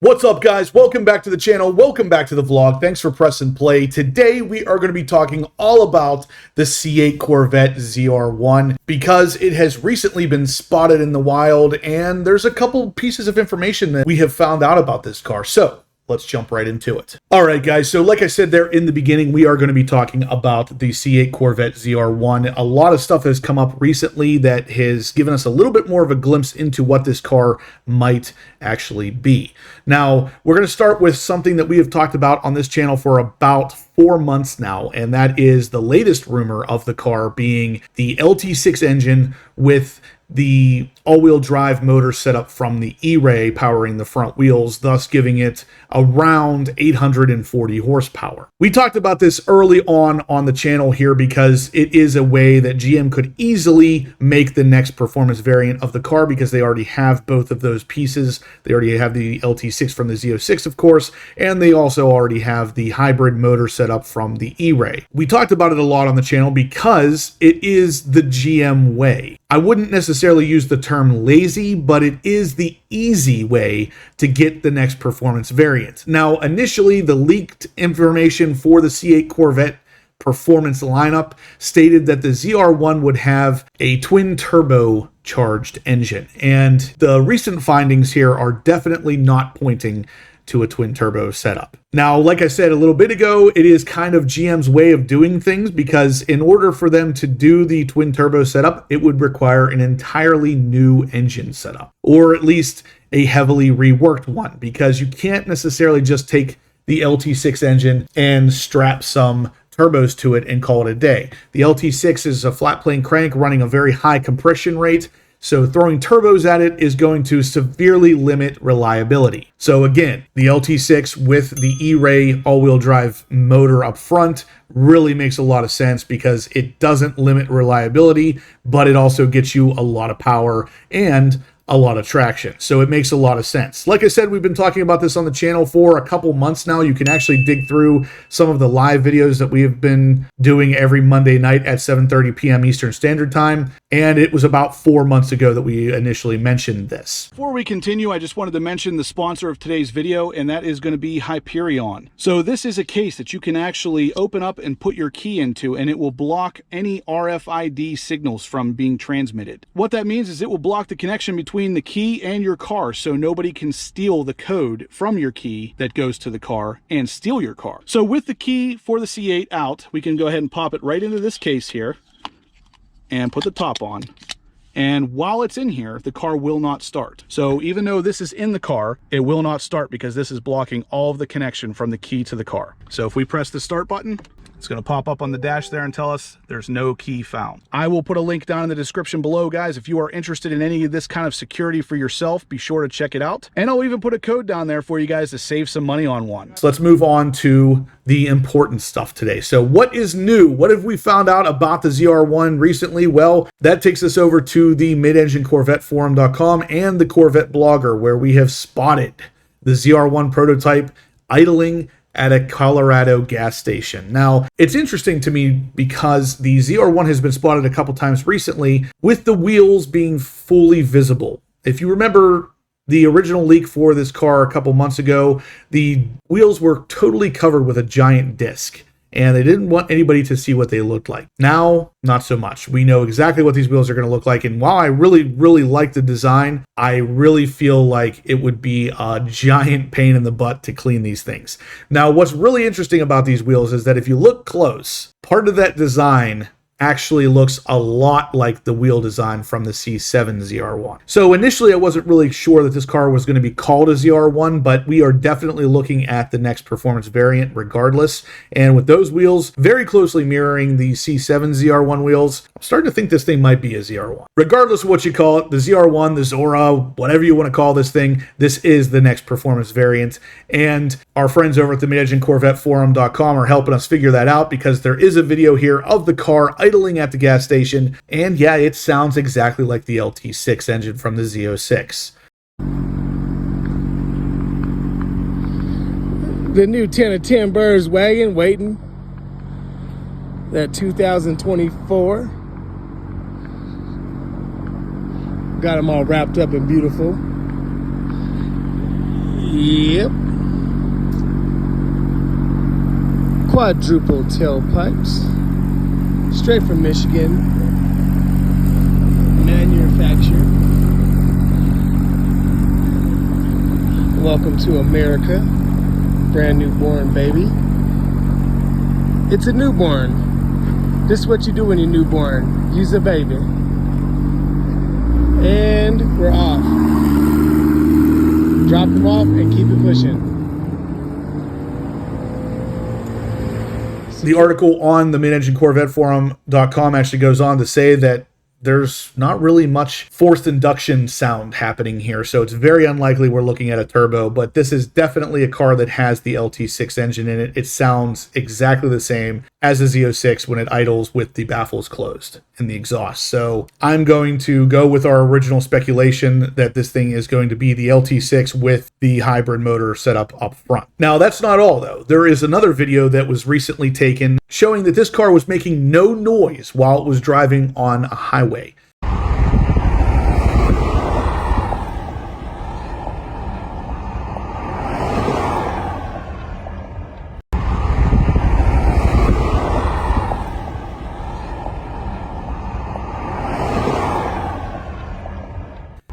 What's up, guys? Welcome back to the channel. Welcome back to the vlog. Thanks for pressing play. Today, we are going to be talking all about the C8 Corvette ZR1 because it has recently been spotted in the wild, and there's a couple pieces of information that we have found out about this car. So let's jump right into it. All right, guys. So like I said there in the beginning, we are going to be talking about the C8 Corvette ZR1. A lot of stuff has come up recently that has given us a little bit more of a glimpse into what this car might actually be. Now, we're going to start with something that we have talked about on this channel for about 4 months now, and that is the latest rumor of the car being the LT6 engine with the all-wheel drive motor setup from the E-Ray powering the front wheels, thus giving it around 840 horsepower. We talked about this early on the channel here because it is a way that GM could easily make the next performance variant of the car because they already have both of those pieces. They already have the LT6 from the Z06, of course, and they also already have the hybrid motor setup from the E-Ray. We talked about it a lot on the channel because it is the GM way. I wouldn't necessarily use the term lazy, but it is the easy way to get the next performance variant. Now, initially, the leaked information for the C8 Corvette performance lineup stated that the ZR1 would have a twin turbo charged engine, and the recent findings here are definitely not pointing to a twin turbo setup. Now, like I said a little bit ago, it is kind of GM's way of doing things because in order for them to do the twin turbo setup, it would require an entirely new engine setup, or at least a heavily reworked one, because you can't necessarily just take the LT6 engine and strap some turbos to it and call it a day. The LT6 is a flat plane crank running a very high compression rate, so throwing turbos at it is going to severely limit reliability. So again, the LT6 with the E-Ray all-wheel drive motor up front really makes a lot of sense because it doesn't limit reliability, but it also gets you a lot of power and a lot of traction. So it makes a lot of sense. Like I said, we've been talking about this on the channel for a couple months now. You can actually dig through some of the live videos that we have been doing every Monday night at 7:30 p.m. Eastern Standard Time. And it was about 4 months ago that we initially mentioned this. Before we continue, I just wanted to mention the sponsor of today's video, and that is going to be Hyperion. So this is a case that you can actually open up and put your key into, and it will block any RFID signals from being transmitted. What that means is it will block the connection between the key and your car, so nobody can steal the code from your key that goes to the car and steal your car. So with the key for the C8 out, we can go ahead and pop it right into this case here and put the top on. And while it's in here, the car will not start. So even though this is in the car, it will not start because this is blocking all of the connection from the key to the car. So if we press the start button, it's going to pop up on the dash there and tell us there's no key found. I will put a link down in the description below, guys. If you are interested in any of this kind of security for yourself, be sure to check it out. And I'll even put a code down there for you guys to save some money on one. So let's move on to the important stuff today. So what is new? What have we found out about the ZR1 recently? Well, that takes us over to the midenginecorvetteforum.com and the Corvette blogger, where we have spotted the ZR1 prototype idling at a Colorado gas station. Now, it's interesting to me because the ZR1 has been spotted a couple times recently with the wheels being fully visible. If you remember the original leak for this car a couple months ago, the wheels were totally covered with a giant disc, and they didn't want anybody to see what they looked like. Now, not so much. We know exactly what these wheels are going to look like, and while I really like the design, I really feel like it would be a giant pain in the butt to clean these things. Now, what's really interesting about these wheels is that if you look close, part of that design actually looks a lot like the wheel design from the C7 ZR1. So initially I wasn't really sure that this car was going to be called a ZR1, but we are definitely looking at the next performance variant regardless. And with those wheels very closely mirroring the C7 ZR1 wheels, I'm starting to think this thing might be a ZR1. Regardless of what you call it, the ZR1, the Zora, whatever you want to call this thing, this is the next performance variant. And our friends over at the midenginecorvetteforum.com are helping us figure that out because there is a video here of the car idling at the gas station, and yeah, it sounds exactly like the LT6 engine from the Z06. The new 10 of 10 Birds wagon waiting. That 2024. Got them all wrapped up and beautiful. Yep. Quadruple tailpipes. Straight from Michigan. Manufactured. Welcome to America. Brand newborn baby. It's a newborn. This is what you do when you're newborn. Use a baby. And we're off. Drop them off and keep it pushing. The article on the midenginecorvetteforum.com actually goes on to say that there's not really much forced induction sound happening here, so it's very unlikely we're looking at a turbo, but this is definitely a car that has the LT6 engine in it. It sounds exactly the same as the Z06 when it idles with the baffles closed and the exhaust. So I'm going to go with our original speculation that this thing is going to be the LT6 with the hybrid motor set up front. Now, that's not all, though. There is another video that was recently taken showing that this car was making no noise while it was driving on a highway.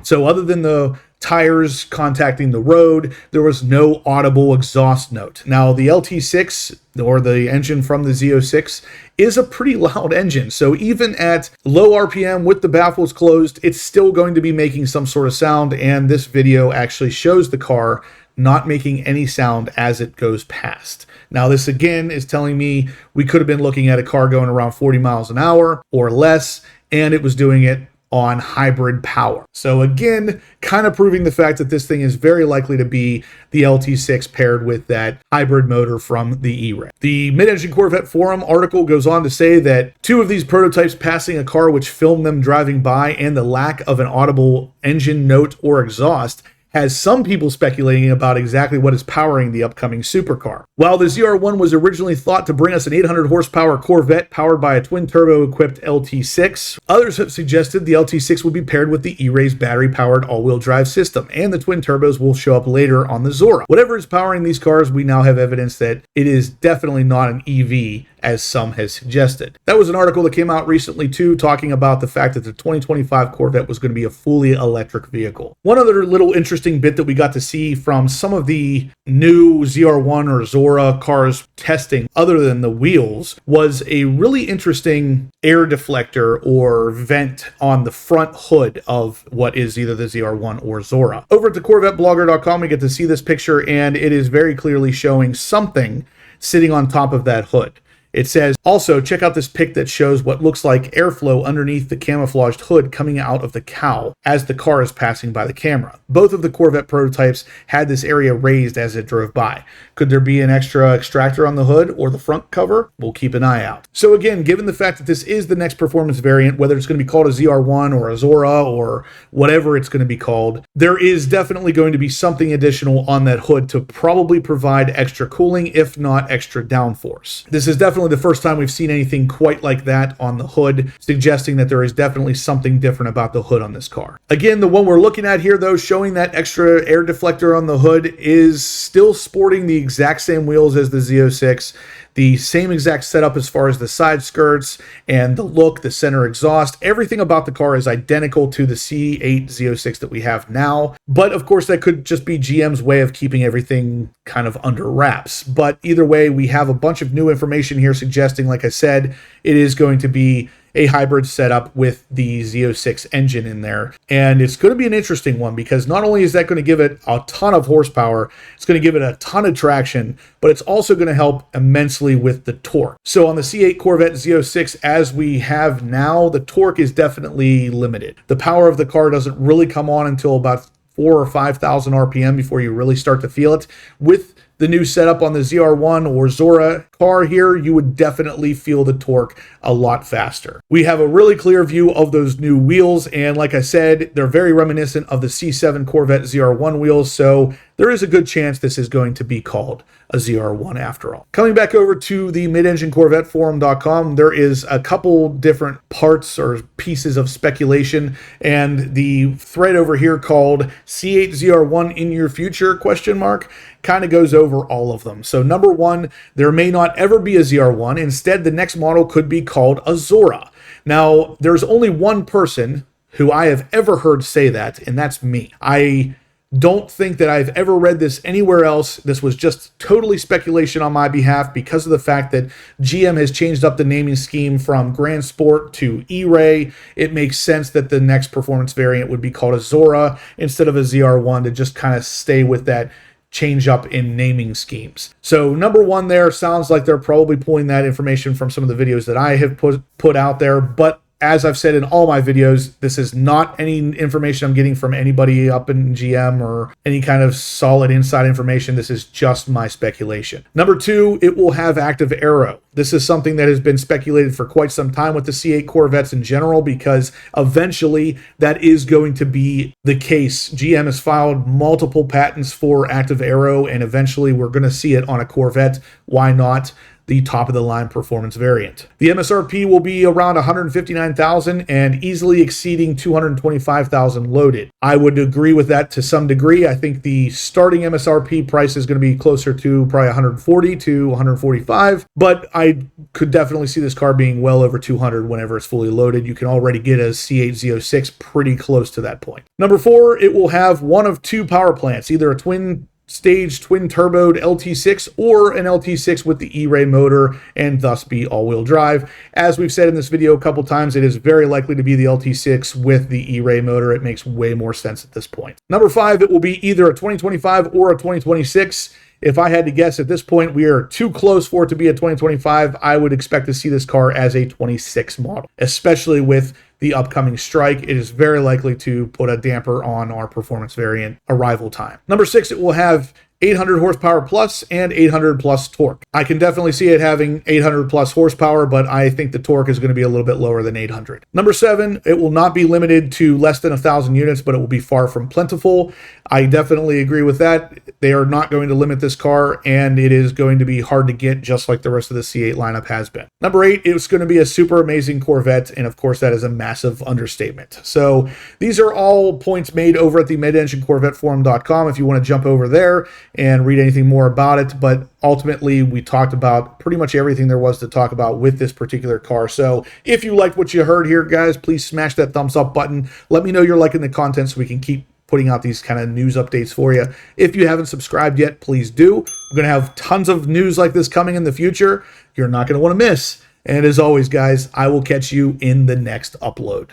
So other than the tires contacting the road, there was no audible exhaust note. Now, the LT6, or the engine from the Z06, is a pretty loud engine. So even at low RPM with the baffles closed, it's still going to be making some sort of sound. And this video actually shows the car not making any sound as it goes past. Now, this again is telling me we could have been looking at a car going around 40 miles an hour or less, and it was doing it on hybrid power. So again, kind of proving the fact that this thing is very likely to be the LT6 paired with that hybrid motor from the E-Ray. The Mid-Engine Corvette Forum article goes on to say that 2 of these prototypes passing a car which filmed them driving by and the lack of an audible engine note or exhaust has some people speculating about exactly what is powering the upcoming supercar. While the ZR1 was originally thought to bring us an 800 horsepower Corvette powered by a twin-turbo equipped LT6, others have suggested the LT6 will be paired with the E-Ray's battery-powered all-wheel drive system, and the twin turbos will show up later on the Zora. Whatever is powering these cars, we now have evidence that it is definitely not an EV, as some has suggested. That was an article that came out recently too, talking about the fact that the 2025 Corvette was going to be a fully electric vehicle. One other little interesting bit that we got to see from some of the new ZR1 or Zora cars testing, other than the wheels, was a really interesting air deflector or vent on the front hood of what is either the ZR1 or Zora. Over at the CorvetteBlogger.com, we get to see this picture, and it is very clearly showing something sitting on top of that hood. It says, also, check out this pic that shows what looks like airflow underneath the camouflaged hood coming out of the cowl as the car is passing by the camera. Both of the Corvette prototypes had this area raised as it drove by. Could there be an extra extractor on the hood or the front cover? We'll keep an eye out. So again, given the fact that this is the next performance variant, whether it's going to be called a ZR1 or a Zora or whatever it's going to be called, there is definitely going to be something additional on that hood to probably provide extra cooling, if not extra downforce. This is definitely the first time we've seen anything quite like that on the hood, suggesting that there is definitely something different about the hood on this car. Again, the one we're looking at here, though, showing that extra air deflector on the hood, is still sporting the exact same wheels as the Z06, the same exact setup as far as the side skirts and the look, the center exhaust. Everything about the car is identical to the C8 Z06 that we have now. But of course, that could just be GM's way of keeping everything kind of under wraps. But either way, we have a bunch of new information here suggesting, like I said, it is going to be a hybrid setup with the Z06 engine in there. And it's going to be an interesting one because not only is that going to give it a ton of horsepower, it's going to give it a ton of traction, but it's also going to help immensely with the torque. So on the C8 Corvette Z06, as we have now, the torque is definitely limited. The power of the car doesn't really come on until about 4,000 or 5,000 RPM before you really start to feel it. With the new setup on the ZR1 or Zora car here, you would definitely feel the torque a lot faster. We have a really clear view of those new wheels, and like I said, they're very reminiscent of the C7 Corvette ZR1 wheels, so there is a good chance this is going to be called a ZR1 after all. Coming back over to the mid-engine Corvette forum.com, there is a couple different parts or pieces of speculation, and the thread over here called C8 ZR1 in your future question mark kind of goes over all of them. So number one, there may not ever be a ZR1. Instead, the next model could be called a Zora. Now, there's only one person who I have ever heard say that, and that's me. I don't think that I've ever read this anywhere else. This was just totally speculation on my behalf because of the fact that GM has changed up the naming scheme from Grand Sport to E-Ray. It makes sense that the next performance variant would be called a Zora instead of a ZR1 to just kind of stay with that change up in naming schemes. So number one there sounds like they're probably pulling that information from some of the videos that I have put out there, but as I've said in all my videos, this is not any information I'm getting from anybody up in GM or any kind of solid inside information. This is just my speculation. Number two, it will have active aero. This is something that has been speculated for quite some time with the C8 Corvettes in general, because eventually that is going to be the case. GM has filed multiple patents for active aero, and eventually we're going to see it on a Corvette. Why not the top of the line performance variant? The MSRP will be around $159,000 and easily exceeding $225,000 loaded. I would agree with that to some degree. I think the starting MSRP price is going to be closer to probably $140 to $145, but I could definitely see this car being well over $200 whenever it's fully loaded. You can already get a C8 Z06 pretty close to that point. Number four, it will have one of two power plants, either a twin-stage twin-turboed LT6 or an LT6 with the E-Ray motor, and thus be all-wheel drive. As we've said in this video a couple times, it is very likely to be the LT6 with the E-Ray motor. It makes way more sense at this point. Number five, it will be either a 2025 or a 2026. If I had to guess at this point, we are too close for it to be a 2025. I would expect to see this car as a 26 model, especially with the upcoming strike. It is very likely to put a damper on our performance variant arrival time. Number six, it will have 800 horsepower plus and 800 plus torque. I can definitely see it having 800 plus horsepower, but I think the torque is going to be a little bit lower than 800. Number seven, it will not be limited to less than 1,000 units, but it will be far from plentiful. I definitely agree with that. They are not going to limit this car, and it is going to be hard to get, just like the rest of the C8 lineup has been. Number eight, it's going to be a super amazing Corvette, and of course that is a massive understatement. So these are all points made over at the mid-engine Corvette forum.com if you want to jump over there and read anything more about it. But ultimately, we talked about pretty much everything there was to talk about with this particular car. So if you liked what you heard here, guys, please smash that thumbs up button. Let me know you're liking the content so we can keep putting out these kind of news updates for you. If you haven't subscribed yet, please do. We're going to have tons of news like this coming in the future. You're not going to want to miss. And as always, guys, I will catch you in the next upload.